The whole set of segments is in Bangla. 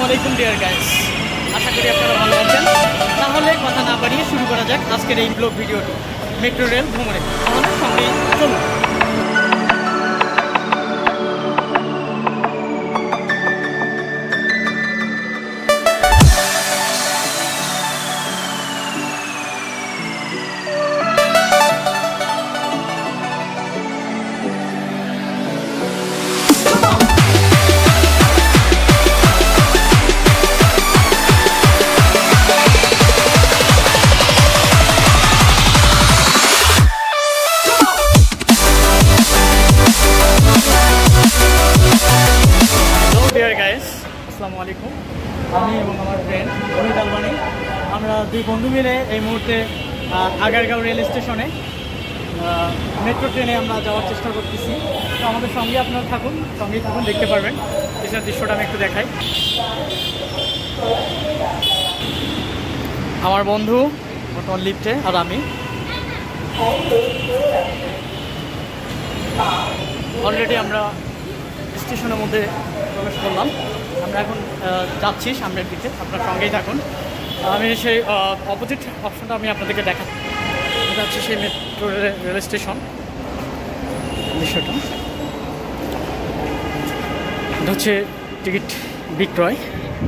আলাইকুম ডিয়ার গাইস, আশা করি আপনারা ভালো আছেন। তাহলে কথা না বাড়িয়ে শুরু করা যাক আজকের এই ব্লগ ভিডিওটি মেট্রো রেল ভ্রমণে। আমাদের সঙ্গেই চলুন। আসসালামু আলাইকুম। আমি এবং আমার ফ্রেন্ড আমরা দুই বন্ধু মিলে এই মুহূর্তে আগারগাঁও রেল স্টেশনে মেট্রো ট্রেনে আমরা যাওয়ার চেষ্টা করতেছি। তো আমাদের সঙ্গে আপনারা সঙ্গেই থাকুন, দেখতে পারবেন। এছাড়া দৃশ্যটা আমি একটু দেখাই। আমার বন্ধু বর্তমান লিফটে, আর আমি অলরেডি আমরা স্টেশনের মধ্যে প্রবেশ করলাম। আমরা এখন যাচ্ছি সামনের দিকে, আপনার সঙ্গেই থাকুন। আমি সেই অপোজিট অপশনটা আমি আপনাদেরকে দেখাচ্ছি। এটা হচ্ছে সেই মেট্রো রেল স্টেশন দৃশ্যটা। এটা হচ্ছে টিকিট বিক্রয়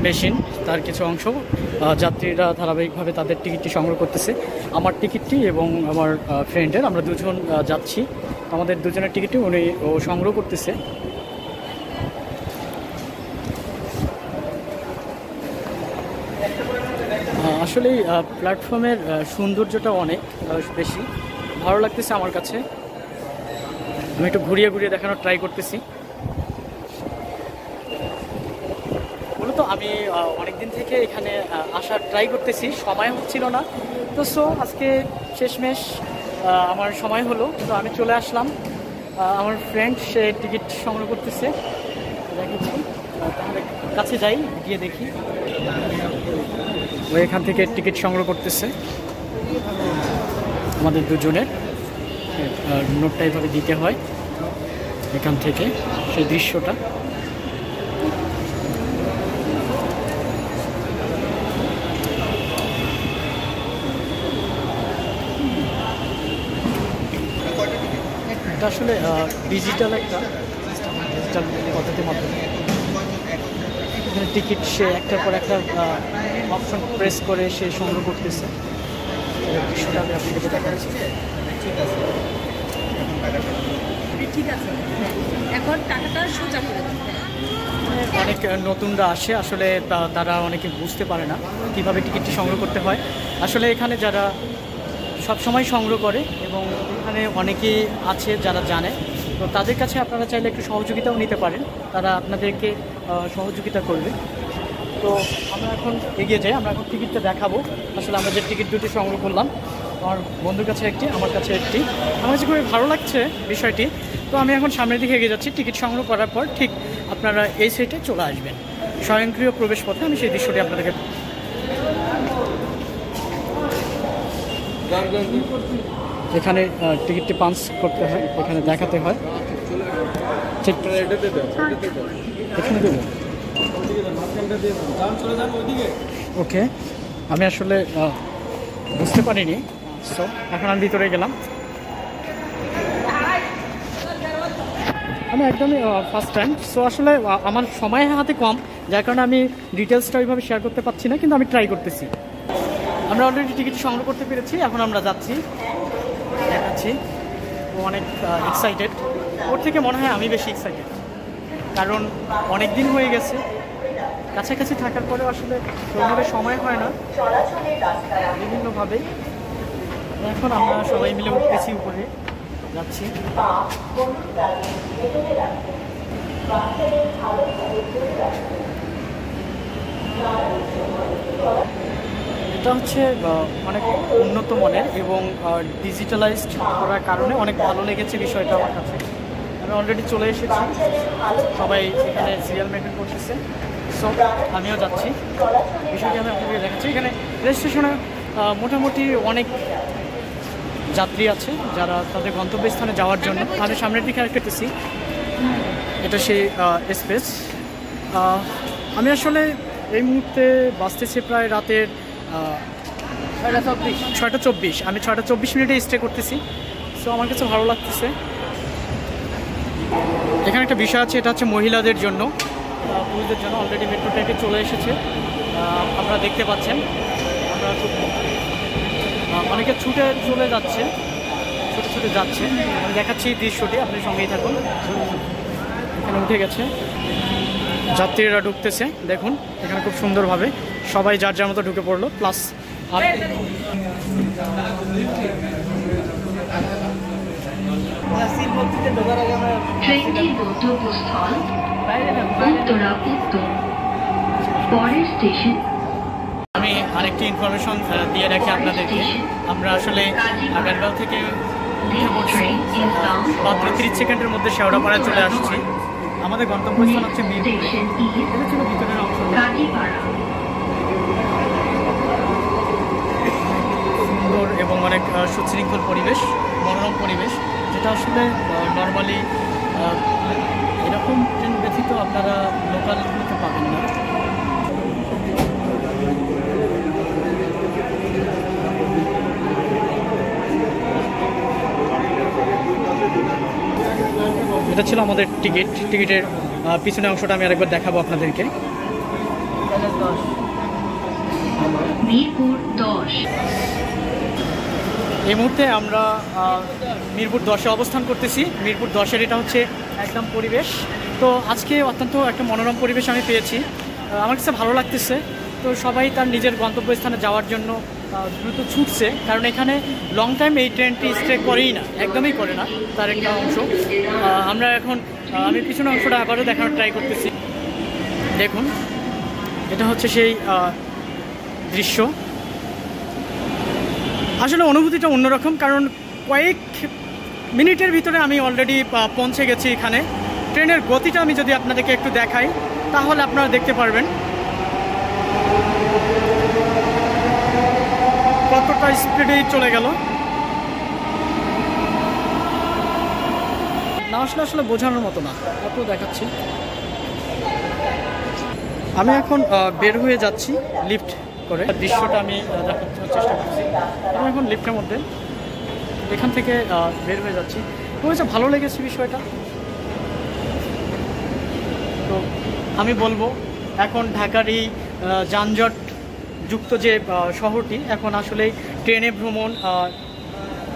মেশিন, তার কিছু অংশ। যাত্রীরা ধারাবাহিকভাবে তাদের টিকিটটি সংগ্রহ করতেছে। আমার টিকিটটি এবং আমার ফ্রেন্ডের, আমরা দুজন যাচ্ছি। আমাদের দুজনের টিকিটটি উনি সংগ্রহ করতেছে। আসলে প্ল্যাটফর্মের সৌন্দর্যটা অনেক বেশি ভালো লাগতেছে আমার কাছে। আমি একটু ঘুরিয়ে ঘুরিয়ে দেখানোর ট্রাই করতেছি। মূলত আমি অনেকদিন থেকে এখানে আসার ট্রাই করতেছি, সময় হচ্ছিল না। তো আজকে শেষমেশ আমার সময় হলো, তো আমি চলে আসলাম। আমার ফ্রেন্ড সে টিকিট সংগ্রহ করতেছে, দেখেছি। তাহলে কাছে যাই, গিয়ে দেখি। ও এখান থেকে টিকিট সংগ্রহ করতেছে আমাদের দুজনের। নোটটা এভাবে দিতে হয় এখান থেকে, সেই দৃশ্যটা। এটা আসলে ডিজিটাল একটা ডিজিটাল পদ্ধতির মাধ্যমে এখানে টিকিট সে একটার পর একটা অপশন প্রেস করে সে সংগ্রহ করতেছে। সেটা আমি আপনাদেরকে দেখাচ্ছি। ঠিক আছে, এখন টাকাটা সোজা করে দিতে। অনেক নতুনরা আসে, আসলে তারা অনেকে বুঝতে পারে না কীভাবে টিকিটটি সংগ্রহ করতে হয়। আসলে এখানে যারা সব সময় সংগ্রহ করে এবং এখানে অনেকেই আছে যারা জানে, তো তাদের কাছে আপনারা চাইলে একটু সহযোগিতাও নিতে পারেন, তারা আপনাদেরকে সহযোগিতা করবে। তো আমরা এখন এগিয়ে যাই, আমরা এখন টিকিটটা দেখাবো। আসলে আমরা যে টিকিট দুটি সংগ্রহ করলাম, আমার বন্ধুর কাছে একটি, আমার কাছে একটি। আমার কাছে খুবই ভালো লাগছে বিষয়টি। তো আমি এখন সামনের দিকে এগিয়ে যাচ্ছি। টিকিট সংগ্রহ করার পর ঠিক আপনারা এই সাইটে চলে আসবেন, স্বয়ংক্রিয় প্রবেশ পথে। আমি সেই দৃশ্যটি আপনাদেরকে এখানে টিকিটটি পাঞ্চ করতে হয়, এখানে দেখাতে হয়। ঠিক এখানে দেবো। ওকে, আমি আসলে বুঝতে পারিনি। সো এখন আমি ভিতরে গেলাম। আমি একদমই ফার্স্ট টাইম। সো আসলে আমার সময় হাতে কম, যার কারণে আমি ডিটেলসটা ওইভাবে শেয়ার করতে পারছি না, কিন্তু আমি ট্রাই করতেছি। আমরা অলরেডি টিকিট সংগ্রহ করতে পেরেছি, এখন আমরা যাচ্ছি, দেখাচ্ছি। ও অনেক এক্সাইটেড, ওর থেকে মনে হয় আমি বেশি এক্সাইটেড, কারণ অনেক দিন হয়ে গেছে কাছাকাছি থাকার পরেও আসলে ওইভাবে সময় হয় না বিভিন্নভাবে। এখন আমরা সবাই মিলে উঠতেছি, উপরে যাচ্ছি। এটা হচ্ছে অনেক উন্নত মানের এবং ডিজিটালাইজড করার কারণে অনেক ভালো লেগেছে বিষয়টা আমার কাছে। আমি অলরেডি চলে এসেছি, সবাই এখানে সিরিয়াল মেনটেন করতেছে। সো আমিও যাচ্ছি, বিষয়টি আমি আপনাকে দেখাচ্ছি। এখানে রেল স্টেশনে মোটামুটি অনেক যাত্রী আছে যারা তাদের গন্তব্যস্থানে যাওয়ার জন্য। আমি সামনের দিকে দেখতেছি, এটা সেই স্পেস। আমি আসলে এই মুহূর্তে বাজতেছে প্রায় রাতের 6:24। আমি 6:24 স্টে করতেছি। সো আমার কাছে ভালো লাগতেছে। এখানে একটা বিষয় আছে, এটা হচ্ছে মহিলাদের জন্য, পুরুষদের জন্য অলরেডি মেট্রো ট্রেনটি চলে এসেছে। আপনারা দেখতে পাচ্ছেন আমরা অনেকে ছুটে চলে যাচ্ছে, ছুটে যাচ্ছে। আমি দেখাচ্ছি দৃশ্যটি, আপনি সঙ্গেই থাকুন। এখানে উঠে গেছে, যাত্রীরা ঢুকতেছে। দেখুন এখানে খুব সুন্দরভাবে সবাই যার যার মতো ঢুকে পড়লো। প্লাস আর ট্রেনটির গন্তব্যস্থল উত্তরা উত্তর। পরের স্টেশন। আমি আরেকটি ইনফরমেশন দিয়ে রাখি আপনাদেরকে। আমরা আসলে আগারগাঁও থেকে মাত্র 30 সেকেন্ডের মধ্যে শেওড়াপাড়ায় চলে আসছি। আমাদের গন্তব্যস্থান হচ্ছে মিরপুর। এটা ছিল ভিতরের অংশ। সুন্দর এবং অনেক সুশৃঙ্খল পরিবেশ, মনোরম পরিবেশ, যেটা আসলে নর্মালি এরকম ট্রেন ব্যতীত আপনারা লোকালগুলোতে পাবেন না। এটা ছিল আমাদের টিকিটের পিছনের অংশটা আমি আরেকবার দেখাবো আপনাদেরকে। মিরপুর 10। এই মুহূর্তে আমরা মিরপুর 10-এ অবস্থান করতেছি। মিরপুর 10-এর এটা হচ্ছে একদম পরিবেশ। তো আজকে অত্যন্ত একটা মনোরম পরিবেশ আমি পেয়েছি, আমার কাছে ভালো লাগতেছে। তো সবাই তার নিজের গন্তব্যস্থানে যাওয়ার জন্য দ্রুত ছুটছে, কারণ এখানে লং টাইম এই ট্রেনটি স্টে করেই না, একদমই করে না। তার একটা অংশ আমরা এখন আমি পিছনের অংশটা আবারও দেখানোর ট্রাই করতেছি। দেখুন এটা হচ্ছে সেই দৃশ্য। আসলে অনুভূতিটা অন্যরকম, কারণ কয়েক মিনিটের ভিতরে আমি অলরেডি পৌঁছে গেছি এখানে। ট্রেনের গতিটা আমি যদি আপনাদেরকে একটু দেখাই তাহলে আপনারা দেখতে পারবেন কতটা স্পিডেই চলে গেল। না আসলে বোঝানোর মতো না, এত দেখাচ্ছি। আমি এখন বের হয়ে যাচ্ছি লিফট করে। দৃশ্যটা আমি দেখানোর চেষ্টা করছি। আমি এখন লিফটের মধ্যে এখান থেকে বের হয়ে যাচ্ছি। আমার কাছে ভালো লেগেছে বিষয়টা। তো আমি বলবো এখন ঢাকার এই যানজট যুক্ত যে শহরটি, এখন আসলে ট্রেনে ভ্রমণ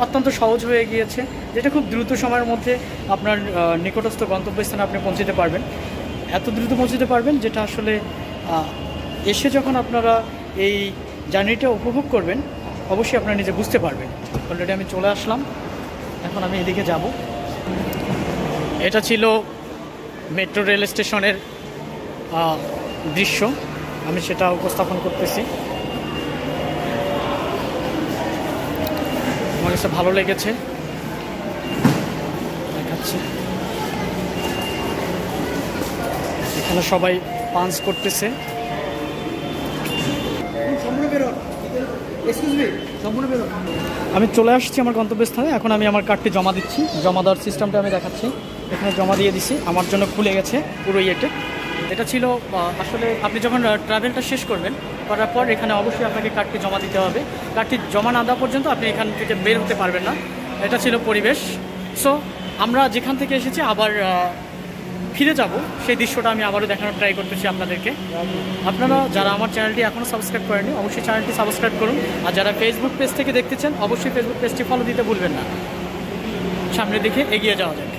অত্যন্ত সহজ হয়ে গিয়েছে, যেটা খুব দ্রুত সময়ের মধ্যে আপনার নিকটস্থ গন্তব্যস্থানে আপনি পৌঁছতে পারবেন। এত দ্রুত পৌঁছতে পারবেন যেটা আসলে এসে যখন আপনারা এই জার্নিটা উপভোগ করবেন অবশ্যই আপনারা নিজে বুঝতে পারবেন। অলরেডি আমি চলে আসলাম, এখন আমি এদিকে যাব। এটা ছিল মেট্রো রেল স্টেশনের দৃশ্য, আমি সেটা উপস্থাপন করতেছি। আমার কাছে ভালো লেগেছে, দেখাচ্ছি। এখানে সবাই পাঞ্চ করতেছে। আমি চলে আসছি আমার গন্তব্যস্থানে। এখন আমি আমার কার্ডটি জমা দিচ্ছি। জমা দেওয়ার সিস্টেমটা আমি দেখাচ্ছি। এখানে জমা দিয়ে দিছি, আমার জন্য খুলে গেছে পুরো ইয়েতে। এটা ছিল আসলে আপনি যখন ট্রাভেলটা শেষ করবেন, করার পর এখানে অবশ্যই আপনাকে কার্ডটি জমা দিতে হবে। কার্ডটি জমা না দেওয়া পর্যন্ত আপনি এখান থেকে বের হতে পারবেন না। এটা ছিল পরিবেশ। সো আমরা যেখান থেকে এসেছি আবার ফিরে যাব, সেই দৃশ্যটা আমি আবারও দেখানোর ট্রাই করতেছি আপনাদেরকে। আপনারা যারা আমার চ্যানেলটি এখনও সাবস্ক্রাইব করেননি অবশ্যই চ্যানেলটি সাবস্ক্রাইব করুন। আর যারা ফেসবুক পেজ থেকে দেখতেছেন অবশ্যই ফেসবুক পেজটি ফলো দিতে ভুলবেন না। সামনের দিকে এগিয়ে যাওয়া যাক।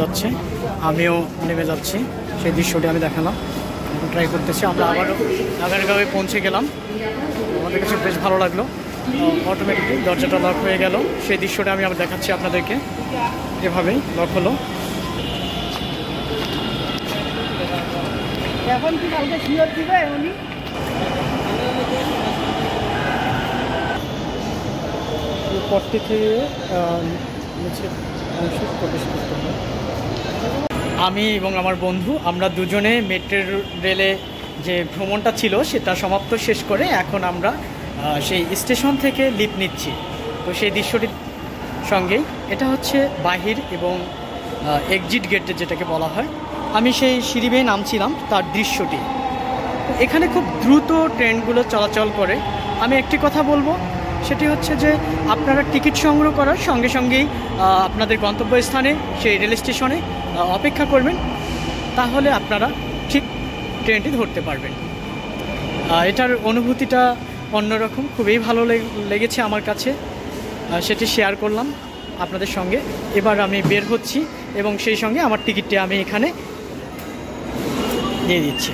যাচ্ছে, আমিও নেমে যাচ্ছি। সেই দৃশ্যটি আমি দেখালাম, ট্রাই করতেছি। আমরা আবারও আগারগাঁওয়ে পৌঁছে গেলাম, আমাদের কাছে বেশ ভালো লাগলো। অটোমেটিকলি দরজাটা লক হয়ে গেল, সেই দৃশ্যটা আমি আবার দেখাচ্ছি আপনাদেরকে। এভাবেই লক হলো। এখন কি কালকে শিওর দিবে উনি? পথটি থেকে নিচে অংশ প্রবেশ করতে হবে। আমি এবং আমার বন্ধু আমরা দুজনে মেট্রো রেলে যে ভ্রমণটা ছিল সেটা সমাপ্ত শেষ করে এখন আমরা সেই স্টেশন থেকে লিফট নিচ্ছি। তো সেই দৃশ্যটির সঙ্গেই এটা হচ্ছে বাহির এবং এক্সিট গেট যেটাকে বলা হয়। আমি সেই সিঁড়ি বেয়ে নামছিলাম, তার দৃশ্যটি। এখানে খুব দ্রুত ট্রেনগুলো চলাচল করে। আমি একটি কথা বলবো, সেটি হচ্ছে যে আপনারা টিকিট সংগ্রহ করার সঙ্গে সঙ্গেই আপনাদের গন্তব্যস্থানে সেই রেল স্টেশনে অপেক্ষা করবেন, তাহলে আপনারা ঠিক ট্রেনটি ধরতে পারবেন। এটার অনুভূতিটা অন্যরকম, খুবই ভালো লেগেছে আমার কাছে, সেটি শেয়ার করলাম আপনাদের সঙ্গে। এবার আমি বের হচ্ছি এবং সেই সঙ্গে আমার টিকিটটি আমি এখানে দিয়ে দিচ্ছি।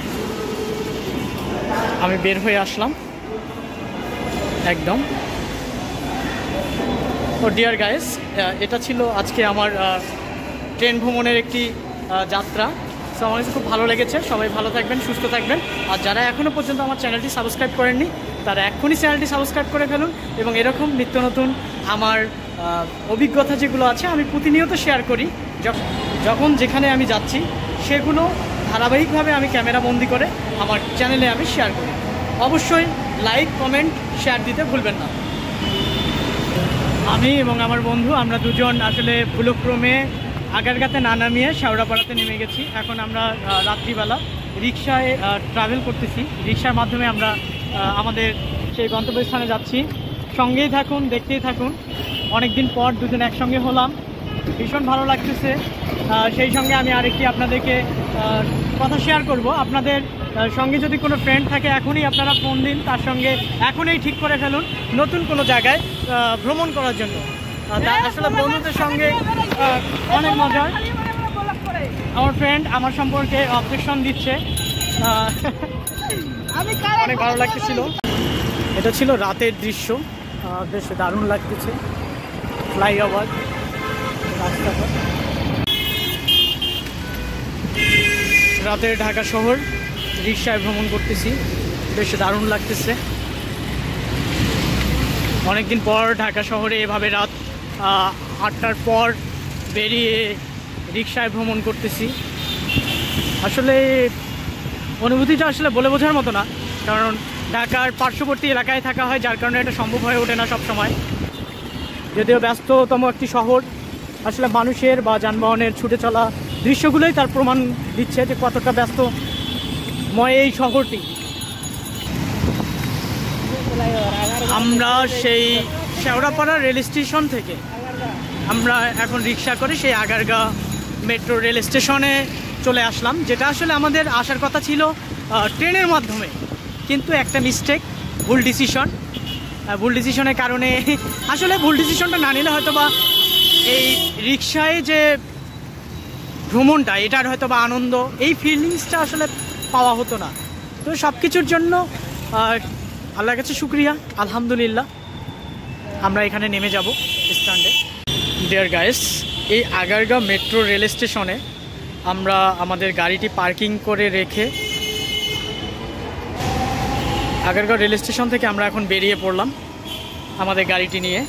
আমি বের হয়ে আসলাম একদম। তো ডিয়ার গাইস, এটা ছিল আজকে আমার ট্রেন ভ্রমণের একটি যাত্রা। সো আমার কাছে খুব ভালো লেগেছে। সবাই ভালো থাকবেন, সুস্থ থাকবেন। আর যারা এখনও পর্যন্ত আমার চ্যানেলটি সাবস্ক্রাইব করেননি তারা এক্ষুনি চ্যানেলটি সাবস্ক্রাইব করে ফেলুন। এবং এরকম নিত্য নতুন আমার অভিজ্ঞতা যেগুলো আছে আমি প্রতিনিয়ত শেয়ার করি, যখন যেখানে আমি যাচ্ছি সেগুলো ধারাবাহিকভাবে আমি ক্যামেরা বন্দি করে আমার চ্যানেলে আমি শেয়ার করি। অবশ্যই লাইক, কমেন্ট, শেয়ার দিতে ভুলবেন না। আমি এবং আমার বন্ধু আমরা দুজন আসলে ভুলক্রমে আগারগাঁতে না নামিয়ে শেওড়াপাড়াতে নেমে গেছি। এখন আমরা রাত্রিবেলা রিক্সায় ট্রাভেল করতেছি। রিক্সার মাধ্যমে আমরা আমাদের সেই গন্তব্যস্থানে যাচ্ছি। সঙ্গেই থাকুন, দেখতেই থাকুন। অনেক দিন পর দুজন একসঙ্গে হলাম, ভীষণ ভালো লাগতেছে। সেই সঙ্গে আমি আরেকটি আপনাদেরকে কথা শেয়ার করব। আপনাদের সঙ্গে যদি কোনো ফ্রেন্ড থাকে এখনই আপনারা ফোন দিন, তার সঙ্গে এখনই ঠিক করে ফেলুন নতুন কোনো জায়গায় ভ্রমণ করার জন্য। আসলে বন্ধুদের সঙ্গে অনেক মজার। আমার ফ্রেন্ড আমার সম্পর্কে অবজেকশন দিচ্ছে, অনেক ভালো লাগতেছিল। এটা ছিল রাতের দৃশ্য, বেশ দারুণ লাগতেছে। ফ্লাইওভার, রাস্তাঘাট, রাতের ঢাকা শহর রিক্সায় ভ্রমণ করতেছি, বেশ দারুণ লাগতেছে। অনেকদিন পর ঢাকা শহরে এভাবে রাত 8টার পর বেরিয়ে রিক্সায় ভ্রমণ করতেছি। আসলে অনুভূতিটা আসলে বলে বোঝার মতো না, কারণ ঢাকার পার্শ্ববর্তী এলাকায় থাকা হয়, যার কারণে এটা সম্ভব হয়ে ওঠে না সব সময়। যদিও ব্যস্ততম একটি শহর, আসলে মানুষের বা যানবাহনের ছুটে চলা দৃশ্যগুলোই তার প্রমাণ দিচ্ছে যে কতটা ব্যস্তময় এই শহরটি। আমরা সেই শেওড়াপাড়া রেল স্টেশন থেকে আমরা এখন রিক্সা করে সেই আগারগাঁ মেট্রো রেল স্টেশনে চলে আসলাম, যেটা আসলে আমাদের আসার কথা ছিল ট্রেনের মাধ্যমে, কিন্তু একটা মিস্টেক, ভুল ডিসিশনের কারণে আসলে ভুল ডিসিশনটা না নিলে হয়তো বা এই রিক্সায় যে ভ্রমণটা, এটার হয়তো বা আনন্দ, এই ফিলিংসটা আসলে পাওয়া হতো না। তো সব কিছুর জন্য আল্লাহর কাছে শুক্রিয়া, আলহামদুলিল্লাহ। আমরা এখানে নেমে যাব স্ট্যান্ডে। ডিয়ার গাইস, এই আগারগাঁও মেট্রো রেল স্টেশনে আমরা আমাদের গাড়িটি পার্কিং করে রেখে আগারগাঁও রেল স্টেশন থেকে আমরা এখন বেরিয়ে পড়লাম আমাদের গাড়িটি নিয়ে।